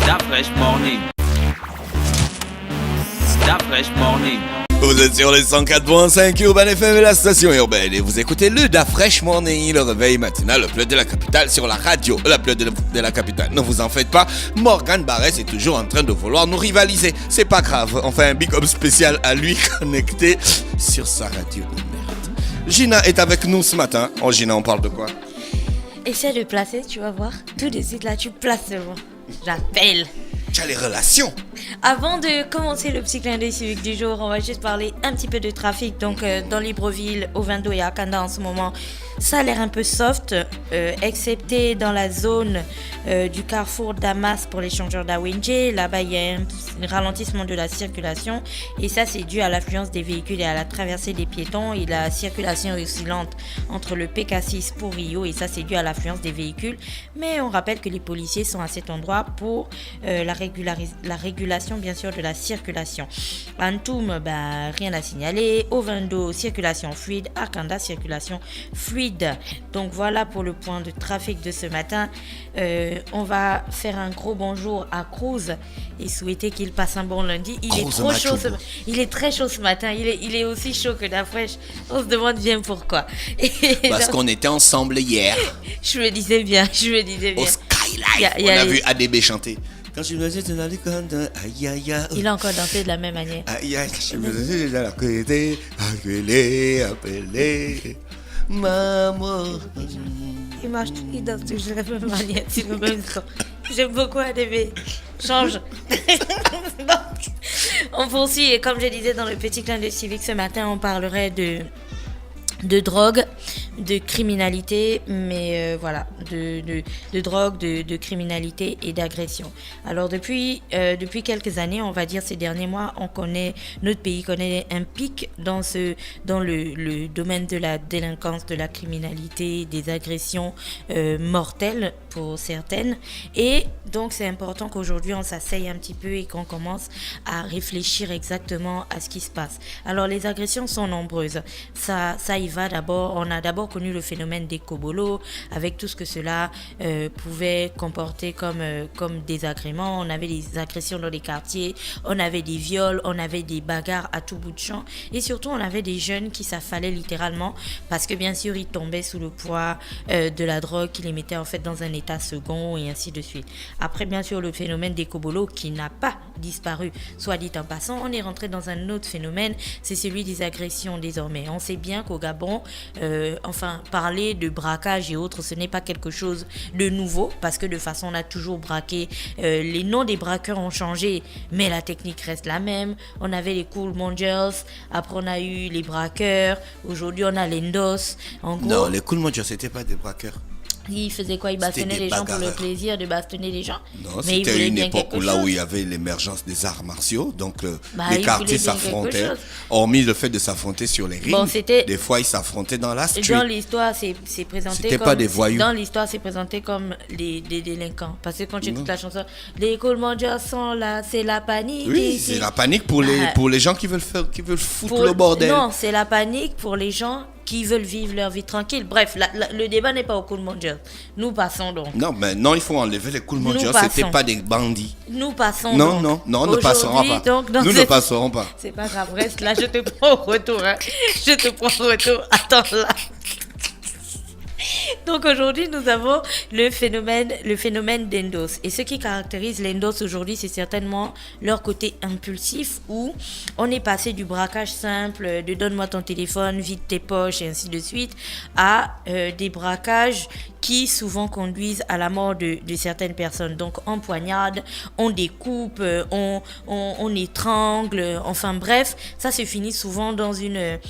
Da Fresh Morning. Da Fresh Morning. Vous êtes sur les 104.5 Urban FM, la station urbaine, et vous écoutez le Da Fresh Morning, le réveil matinal, le plus de la capitale sur la radio, la plus de la capitale. Ne vous en faites pas, Morgan Barres est toujours en train de vouloir nous rivaliser. C'est pas grave, on fait un big up spécial à lui connecté sur sa radio. Merde. Gina est avec nous ce matin. Oh Gina, on parle de quoi? Essaie de placer, tu vas voir. Tout de suite là, tu places seulement. J'appelle. Tu as les relations. Avant de commencer le petit clin d'œil civique du jour, on va juste parler un petit peu de trafic. Donc dans Libreville, au Vindo et à Kanda en ce moment, ça a l'air un peu soft, excepté dans la zone du carrefour Damas pour l'échangeur d'Awinje. Là-bas, il y a un ralentissement de la circulation et ça, c'est dû à l'affluence des véhicules et à la traversée des piétons et la circulation oscillante entre le PK6 pour Rio et ça, c'est dû à l'affluence des véhicules. Mais on rappelle que les policiers sont à cet endroit pour la régulation, bien sûr, de la circulation. À Ntoum, rien à signaler. Au Vindo, circulation fluide. À Kanda, circulation fluide. Donc voilà pour le point de trafic de ce matin. On va faire un gros bonjour à Cruz et souhaiter qu'il passe un bon lundi. Il est trop chaud. Il est très chaud ce matin. Il est aussi chaud que Da Fresh. On se demande bien pourquoi. Parce qu'on était ensemble hier. Je me disais bien. Au Skylife. On a vu ADB chanter. Quand je me disais dans les comptes, aïe aïe aïe. Il a encore dansé de la même manière. Aïe aïe, je me disais dans la côté, appelé. Maman. Il danse toujours de la même manière, c'est le même son. J'aime beaucoup ADB. Change. On poursuit et comme je disais dans le petit clin d'œil civique ce matin, on parlerait de drogue, de criminalité, mais voilà, de drogue, de criminalité et d'agression. Alors depuis quelques années, on va dire ces derniers mois, notre pays connaît un pic dans le domaine de la délinquance, de la criminalité, des agressions mortelles pour certaines. Et donc c'est important qu'aujourd'hui on s'asseye un petit peu et qu'on commence à réfléchir exactement à ce qui se passe. Alors les agressions sont nombreuses. Ça y va d'abord. On a d'abord connu le phénomène des kobolos avec tout ce que cela pouvait comporter comme désagréments. On avait des agressions dans les quartiers, on avait des viols, on avait des bagarres à tout bout de champ et surtout on avait des jeunes qui s'affalaient littéralement parce que bien sûr ils tombaient sous le poids de la drogue qui les mettait en fait dans un état second et ainsi de suite. Après bien sûr le phénomène des kobolos qui n'a pas disparu, soit dit en passant, on est rentré dans un autre phénomène, c'est celui des agressions désormais. On sait bien qu'au Gabon, parler de braquage et autres, ce n'est pas quelque chose de nouveau parce que de façon on a toujours braqué. Les noms des braqueurs ont changé, mais la technique reste la même. On avait les Cool Mongers, après on a eu les braqueurs, aujourd'hui on a les Ndos. En gros, non, les Cool Mongers, c'était pas des braqueurs. Ils faisaient quoi? Ils bastonnaient les gens pour le plaisir de bastonner les gens? Non, c'était une époque où il y avait l'émergence des arts martiaux, donc les quartiers s'affrontaient. Hormis le fait de s'affronter sur les rings, des fois ils s'affrontaient dans la street. Dans l'histoire, c'est présenté c'était comme... pas des voyous. Dans l'histoire, c'est présenté comme des délinquants. Parce que quand tu écoutes la chanson, les Cool Mongers sont là, c'est la panique. Oui, c'est la panique pour les gens qui veulent foutre le bordel. Non, c'est la panique pour les gens qui veulent vivre leur vie tranquille. Bref, le débat n'est pas au Cool Mongers. Nous passons donc. Non, mais non, il faut enlever les Cool Mongers. C'était pas des bandits. Nous passons non, donc. Non, ne passerons pas. Donc, nous ne passerons pas. C'est pas grave, reste là, je te prends au retour. Je te prends au retour. Attends là. Donc aujourd'hui, nous avons le phénomène d'Endos. Et ce qui caractérise l'Endos aujourd'hui, c'est certainement leur côté impulsif où on est passé du braquage simple, de donne-moi ton téléphone, vide tes poches et ainsi de suite, à des braquages qui souvent conduisent à la mort de certaines personnes. Donc on poignarde, on découpe, on étrangle, enfin bref, ça se finit souvent dans une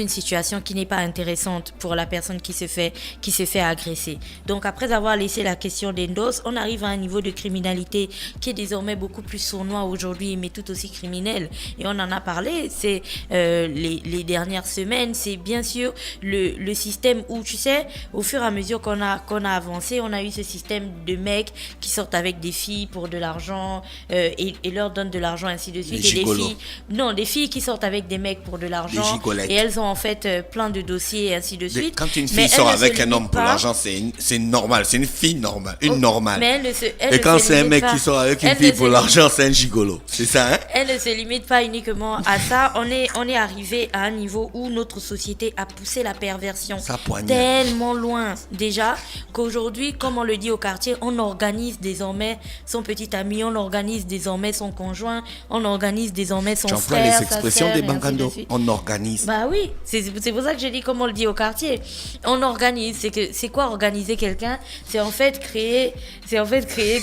situation qui n'est pas intéressante pour la personne qui se fait agresser. Donc après avoir laissé la question d'Endos, on arrive à un niveau de criminalité qui est désormais beaucoup plus sournois aujourd'hui, mais tout aussi criminel. Et on en a parlé, c'est les dernières semaines, c'est bien sûr le système où, tu sais, au fur et à mesure qu'on a avancé, on a eu ce système de mecs qui sortent avec des filles pour de l'argent et leur donnent de l'argent, ainsi de suite. Les et des filles qui sortent avec avec des mecs pour de l'argent. gigolettes. Et elles ont en fait plein de dossiers et ainsi de suite. Quand une Mais fille sort elles ne se avec un limitent homme pour pas. l'argent, c'est normal. C'est une fille normale. Une normale. Mais elle ne se, elle Et ne quand se c'est un limite mec pas. qui sort avec une Elle fille ne pour se l'argent, c'est un gigolo. C'est ça, hein? Elle ne se limite pas uniquement à ça. On est arrivé à un niveau où notre société a poussé la perversion Ça poignarde. tellement loin déjà qu'aujourd'hui, comme on le dit au quartier, on organise désormais son petit ami, on organise désormais son conjoint, on organise désormais son Tu emploies frère, les sa expressions sœur, des et ainsi de bancandos. suite. On organise. Bah oui, c'est pour ça que j'ai dit comme on le dit au quartier. On organise, c'est quoi organiser quelqu'un? C'est en fait créer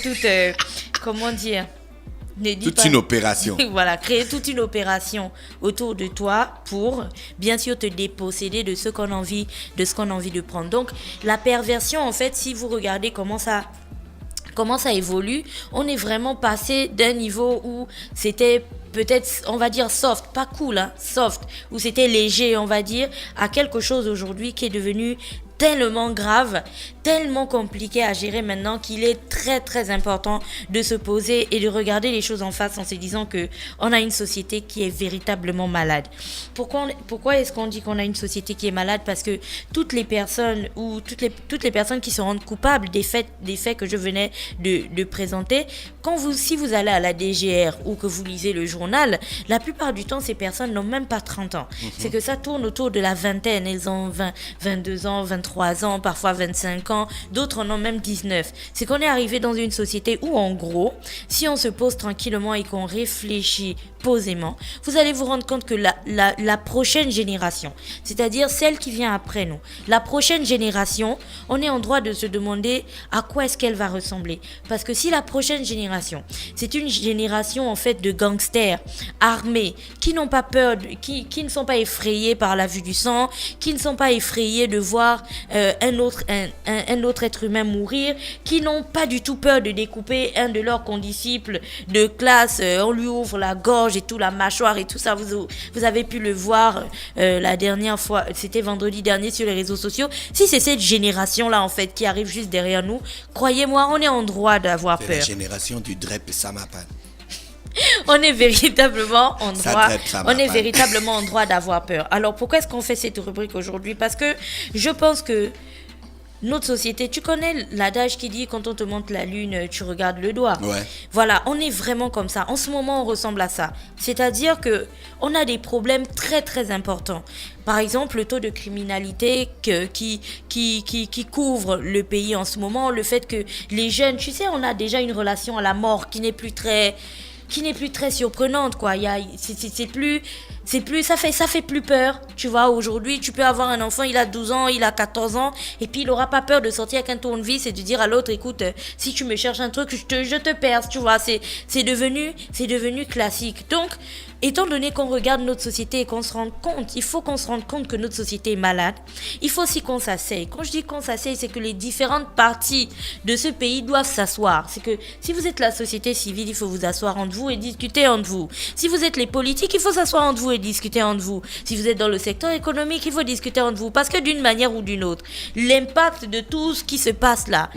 toute comment dire? Ne dis Toute pas- une opération. Voilà, créer toute une opération autour de toi pour bien sûr te déposséder de ce qu'on a envie de prendre. Donc la perversion en fait, si vous regardez comment ça évolue, on est vraiment passé d'un niveau où c'était peut-être, on va dire soft, pas cool, hein, soft, où c'était léger, on va dire, à quelque chose aujourd'hui qui est devenu tellement grave, tellement compliqué à gérer maintenant qu'il est très très important de se poser et de regarder les choses en face en se disant que on a une société qui est véritablement malade. Pourquoi est-ce qu'on dit qu'on a une société qui est malade? Parce que toutes les personnes ou toutes les personnes qui se rendent coupables des faits que je venais de présenter, si vous allez à la DGR ou que vous lisez le journal, la plupart du temps ces personnes n'ont même pas 30 ans. C'est que ça tourne autour de la vingtaine, elles ont 20, 22 ans, 23 ans, parfois 25 ans, d'autres en ont même 19. C'est qu'on est arrivé dans une société où en gros, si on se pose tranquillement et qu'on réfléchit posément, vous allez vous rendre compte que la prochaine génération, c'est-à-dire celle qui vient après nous, la prochaine génération, on est en droit de se demander à quoi est-ce qu'elle va ressembler. Parce que si la prochaine génération, c'est une génération en fait de gangsters armés, qui n'ont pas peur, qui ne sont pas effrayés par la vue du sang, qui ne sont pas effrayés de voir un autre être humain mourir, qui n'ont pas du tout peur de découper un de leurs condisciples de classe, on lui ouvre la gorge et tout, la mâchoire et tout ça, vous avez pu le voir la dernière fois, c'était vendredi dernier sur les réseaux sociaux. Si c'est cette génération-là en fait qui arrive juste derrière nous, croyez-moi, on est en droit d'avoir C'est la peur. génération du drep et Samapan. On est véritablement en Ça droit. traite, ça va On est pas. véritablement en droit d'avoir peur. Alors pourquoi est-ce qu'on fait cette rubrique aujourd'hui? Parce que je pense que notre société, tu connais l'adage qui dit quand on te montre la lune, tu regardes le doigt. Ouais. Voilà, on est vraiment comme ça. En ce moment, on ressemble à ça. C'est-à-dire que on a des problèmes très très importants. Par exemple, le taux de criminalité qui couvre le pays en ce moment, le fait que les jeunes, tu sais, on a déjà une relation à la mort qui n'est plus très surprenante, quoi. C'est plus, ça fait plus peur. Tu vois, aujourd'hui, tu peux avoir un enfant, il a 12 ans, il a 14 ans, et puis il aura pas peur de sortir avec un tournevis et de dire à l'autre, écoute, si tu me cherches un truc, je te perce, tu vois. C'est devenu classique. Donc, étant donné qu'on regarde notre société et qu'on se rend compte, il faut qu'on se rende compte que notre société est malade. Il faut aussi qu'on s'asseye. Quand je dis qu'on s'asseye, c'est que les différentes parties de ce pays doivent s'asseoir. C'est que si vous êtes la société civile, il faut vous asseoir entre vous et discuter entre vous. Si vous êtes les politiques, il faut s'asseoir entre vous et discuter entre vous. Si vous êtes dans le secteur économique, il faut discuter entre vous. Parce que d'une manière ou d'une autre, l'impact de tout ce qui se passe là,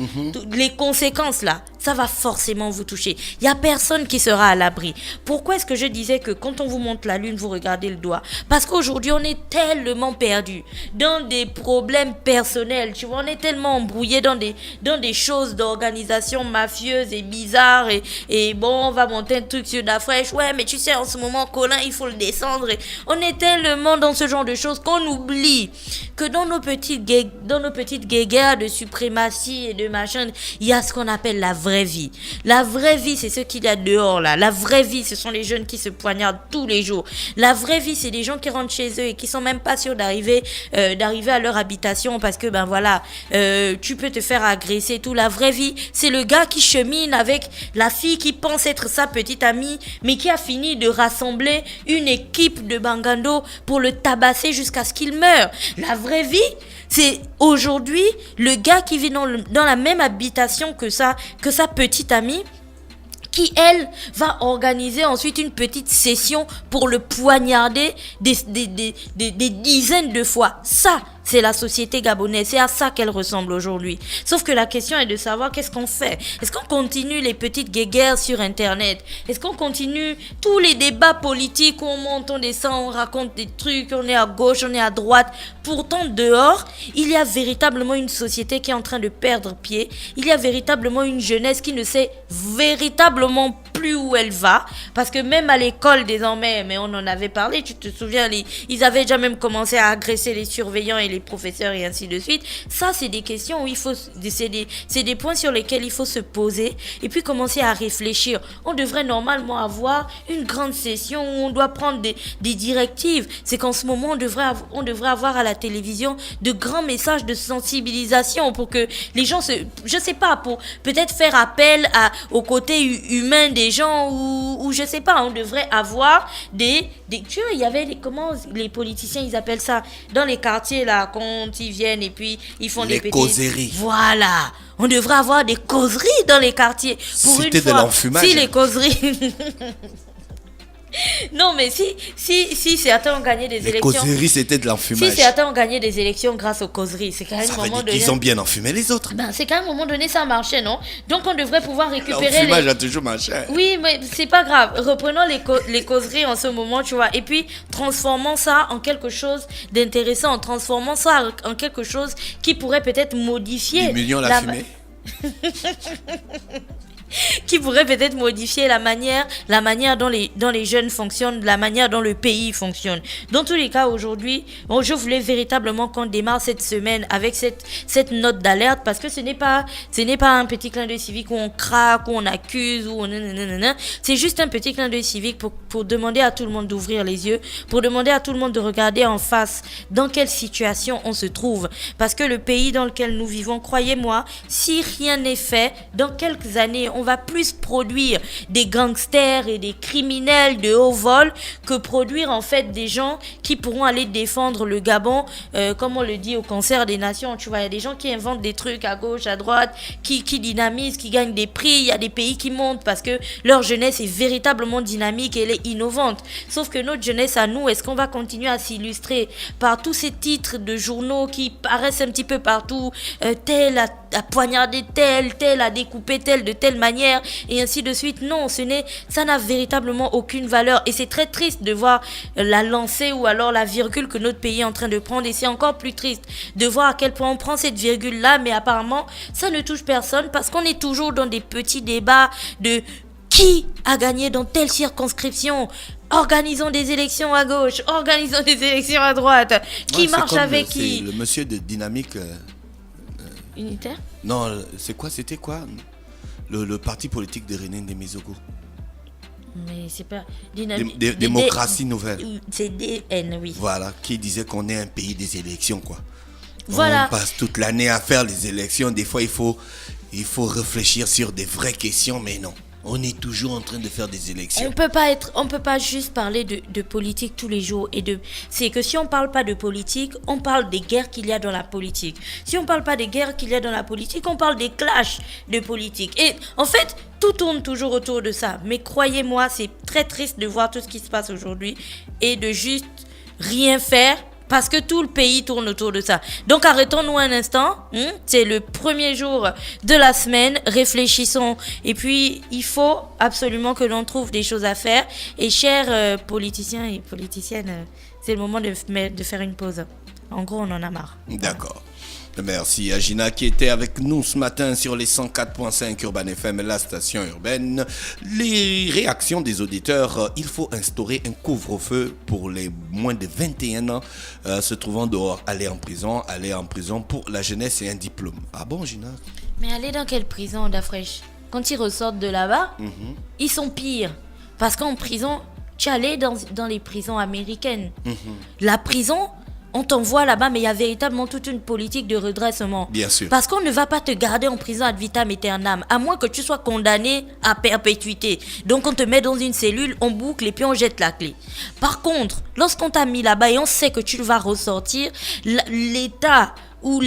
les conséquences là, ça va forcément vous toucher. Il n'y a personne qui sera à l'abri. Pourquoi est-ce que je disais que quand on vous montre la lune, vous regardez le doigt? Parce qu'aujourd'hui, on est tellement perdu dans des problèmes personnels. Tu vois, on est tellement embrouillé dans des choses d'organisation mafieuse et bizarres. Et bon, on va monter un truc sur la fraîche. Ouais, mais tu sais, en ce moment, Colin, il faut le descendre. Et on est tellement dans ce genre de choses qu'on oublie que dans nos petites guéguerres de suprématie et de machin, il y a ce qu'on appelle la vraie vie. La vraie vie, c'est ce qu'il y a dehors là. La vraie vie, ce sont les jeunes qui se poignardent tous les jours. La vraie vie, c'est des gens qui rentrent chez eux et qui sont même pas sûrs d'arriver à leur habitation parce que ben voilà, tu peux te faire agresser tout. La vraie vie, c'est le gars qui chemine avec la fille qui pense être sa petite amie, mais qui a fini de rassembler une équipe de bangando pour le tabasser jusqu'à ce qu'il meure. La vraie vie, c'est aujourd'hui le gars qui vit dans la même habitation que sa petite amie, qui, elle, va organiser ensuite une petite session pour le poignarder des dizaines de fois. Ça, c'est la société gabonaise. C'est à ça qu'elle ressemble aujourd'hui. Sauf que la question est de savoir qu'est-ce qu'on fait. Est-ce qu'on continue les petites guéguerres sur Internet? Est-ce qu'on continue tous les débats politiques où on monte, on descend, on raconte des trucs, on est à gauche, on est à droite? Pourtant, dehors, il y a véritablement une société qui est en train de perdre pied. Il y a véritablement une jeunesse qui ne sait véritablement plus où elle va. Parce que même à l'école désormais, mais on en avait parlé, tu te souviens, ils avaient déjà même commencé à agresser les surveillants et les professeurs et ainsi de suite. Ça, c'est des questions où il faut, c'est des points sur lesquels il faut se poser et puis commencer à réfléchir. On devrait normalement avoir une grande session où on doit prendre des directives. C'est qu'en ce moment, on devrait avoir à la télévision de grands messages de sensibilisation pour que les gens je sais pas, pour peut-être faire appel au côté humain des gens ou je sais pas, on devrait avoir tu vois, il y avait comment les politiciens ils appellent ça dans les quartiers là quand ils viennent et puis ils font des causeries. Voilà, on devrait avoir des causeries dans les quartiers pour C'était une fois. de l'enfumage. Si les causeries non, mais si certains ont gagné des élections. Les causeries, c'était de l'enfumage. Si certains ont gagné des élections grâce aux causeries, c'est quand même un moment donné. Ils ont bien enfumé les autres. Ben, c'est quand même un moment donné, ça marchait, non? Donc on devrait pouvoir récupérer. L'enfumage a toujours marché. Oui, mais c'est pas grave. Reprenons les causeries en ce moment, tu vois. Et puis, transformons ça en quelque chose d'intéressant. Transformons ça en quelque chose qui pourrait peut-être modifier. Diminuons la fumée. Qui pourrait peut-être modifier la manière dont les jeunes fonctionnent, la manière dont le pays fonctionne. Dans tous les cas, aujourd'hui, je voulais véritablement qu'on démarre cette semaine avec cette note d'alerte parce que ce n'est pas un petit clin d'œil civique où on craque, où on accuse, où on nanana. C'est juste un petit clin d'œil civique pour demander à tout le monde d'ouvrir les yeux, pour demander à tout le monde de regarder en face dans quelle situation on se trouve. Parce que le pays dans lequel nous vivons, croyez-moi, si rien n'est fait, dans quelques années, on va plus produire des gangsters et des criminels de haut vol que produire en fait des gens qui pourront aller défendre le Gabon, comme on le dit au concert des nations. Tu vois, il y a des gens qui inventent des trucs à gauche, à droite, qui dynamisent, qui gagnent des prix. Il y a des pays qui montent parce que leur jeunesse est véritablement dynamique et elle est innovante. Sauf que notre jeunesse à nous, est-ce qu'on va continuer à s'illustrer par tous ces titres de journaux qui paraissent un petit peu partout, tel a poignardé tel a découpé tel de telle manière et ainsi de suite? Non, ça n'a véritablement aucune valeur et c'est très triste de voir la lancée ou alors la virgule que notre pays est en train de prendre et c'est encore plus triste de voir à quel point on prend cette virgule là mais apparemment ça ne touche personne parce qu'on est toujours dans des petits débats de qui a gagné dans telle circonscription. Organisons des élections à gauche, organisons des élections à droite. Qui marche avec qui? C'est le monsieur de Dynamique Unitaire? Non, c'était quoi le parti politique de René Ndémézogo. Mais c'est pas... Démocratie nouvelle. C'est DN, oui. Voilà, qui disait qu'on est un pays des élections, quoi. Voilà. On passe toute l'année à faire les élections. Des fois, il faut réfléchir sur des vraies questions, mais non. On est toujours en train de faire des élections. On peut pas juste parler de politique tous les jours c'est que si on parle pas de politique, on parle des guerres qu'il y a dans la politique. Si on parle pas des guerres qu'il y a dans la politique, on parle des clashs de politique. Et en fait, tout tourne toujours autour de ça. Mais croyez-moi, c'est très triste de voir tout ce qui se passe aujourd'hui et de juste rien faire. Parce que tout le pays tourne autour de ça. Donc arrêtons-nous un instant. C'est le premier jour de la semaine. Réfléchissons. Et puis, il faut absolument que l'on trouve des choses à faire. Et chers politiciens et politiciennes, c'est le moment de faire une pause. En gros, on en a marre. D'accord. Merci à Gina qui était avec nous ce matin sur les 104.5 Urban FM, la station urbaine. Les réactions des auditeurs, il faut instaurer un couvre-feu pour les moins de 21 ans se trouvant dehors. Aller en prison pour la jeunesse et un diplôme. Ah bon, Gina? Mais aller dans quelle prison, Dafresh? Quand ils ressortent de là-bas, ils sont pires. Parce qu'en prison, tu allais dans les prisons américaines. La prison... On t'envoie là-bas, mais il y a véritablement toute une politique de redressement. Bien sûr. Parce qu'on ne va pas te garder en prison ad vitam aeternam, à moins que tu sois condamné à perpétuité. Donc on te met dans une cellule, on boucle et puis on jette la clé. Par contre, lorsqu'on t'a mis là-bas et on sait que tu vas ressortir, l'État où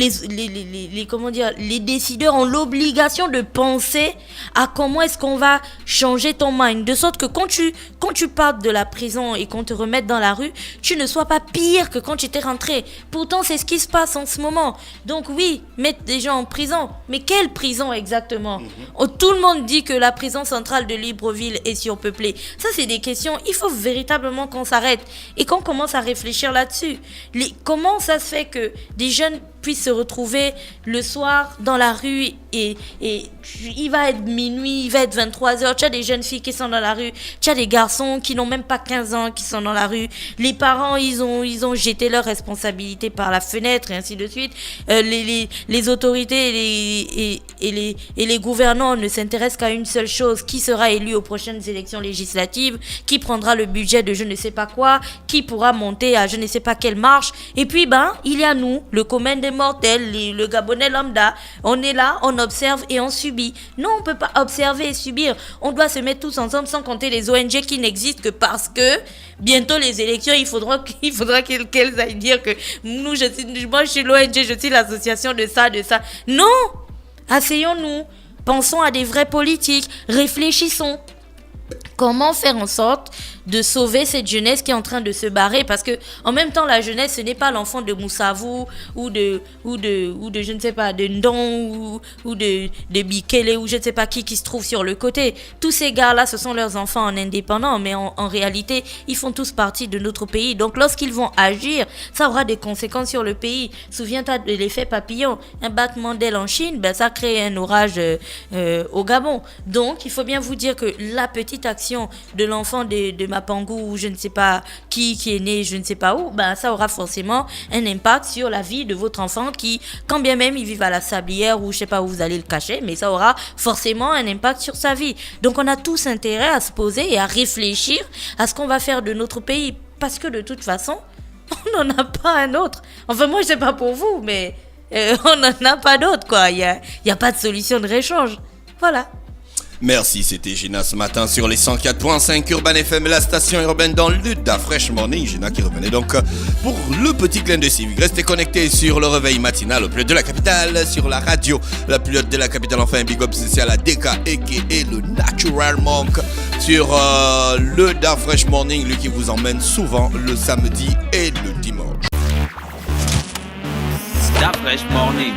comment dire, les décideurs ont l'obligation de penser à comment est-ce qu'on va changer ton mind, de sorte que quand tu partes de la prison et qu'on te remette dans la rue, tu ne sois pas pire que quand tu étais rentré. Pourtant, c'est ce qui se passe en ce moment. Donc oui, mettre des gens en prison. Mais quelle prison exactement? Tout le monde dit que la prison centrale de Libreville est surpeuplée. Ça, c'est des questions. Il faut véritablement qu'on s'arrête et qu'on commence à réfléchir là-dessus. Comment ça se fait que des jeunes puissent se retrouver le soir dans la rue et il va être minuit, il va être 23h, tu as des jeunes filles qui sont dans la rue, tu as des garçons qui n'ont même pas 15 ans qui sont dans la rue, les parents ils ont jeté leurs responsabilités par la fenêtre et ainsi de suite, les autorités et les gouvernants ne s'intéressent qu'à une seule chose: qui sera élu aux prochaines élections législatives, qui prendra le budget de je ne sais pas quoi, qui pourra monter à je ne sais pas quelle marche, et puis il y a nous, le commun des mortels, le Gabonais lambda, on est là, on observe et on subit. Non, on peut pas observer et subir. On doit se mettre tous ensemble, sans compter les ONG qui n'existent que parce que bientôt les élections, il faudra qu'elles aillent dire que moi je suis l'ONG, je suis l'association de ça. Non, asseyons-nous, pensons à des vrais politiques, réfléchissons. Comment faire en sorte de sauver cette jeunesse qui est en train de se barrer? Parce que en même temps, la jeunesse, ce n'est pas l'enfant de Moussavou ou de je ne sais pas, de Ndon ou de Bikele ou je ne sais pas qui se trouve sur le côté. Tous ces gars-là, ce sont leurs enfants en indépendant, mais en réalité, ils font tous partie de notre pays. Donc lorsqu'ils vont agir, ça aura des conséquences sur le pays. Souviens-toi de l'effet papillon. Un battement d'aile en Chine, ça crée un orage au Gabon. Donc il faut bien vous dire que la petite action de l'enfant de Mapangou ou je ne sais pas qui est né je ne sais pas où, ça aura forcément un impact sur la vie de votre enfant qui, quand bien même il vive à la Sablière ou je sais pas où vous allez le cacher, mais ça aura forcément un impact sur sa vie. Donc on a tous intérêt à se poser et à réfléchir à ce qu'on va faire de notre pays, parce que de toute façon on n'en a pas un autre. Enfin moi je sais pas pour vous, mais on n'en a pas d'autre quoi. Il y a pas de solution de réchange. Voilà. Merci, c'était Gina ce matin sur les 104.5 Urban FM, la station urbaine dans le Da Fresh Morning. Gina qui revenait donc pour le petit clin de civique. Restez connectés sur le réveil matinal au plus de la capitale, sur la radio, la plus haute de la capitale. Enfin, un big up spécial à DK et le Natural Monk sur le Da Fresh Morning, lui qui vous emmène souvent le samedi et le dimanche. Da Fresh Morning.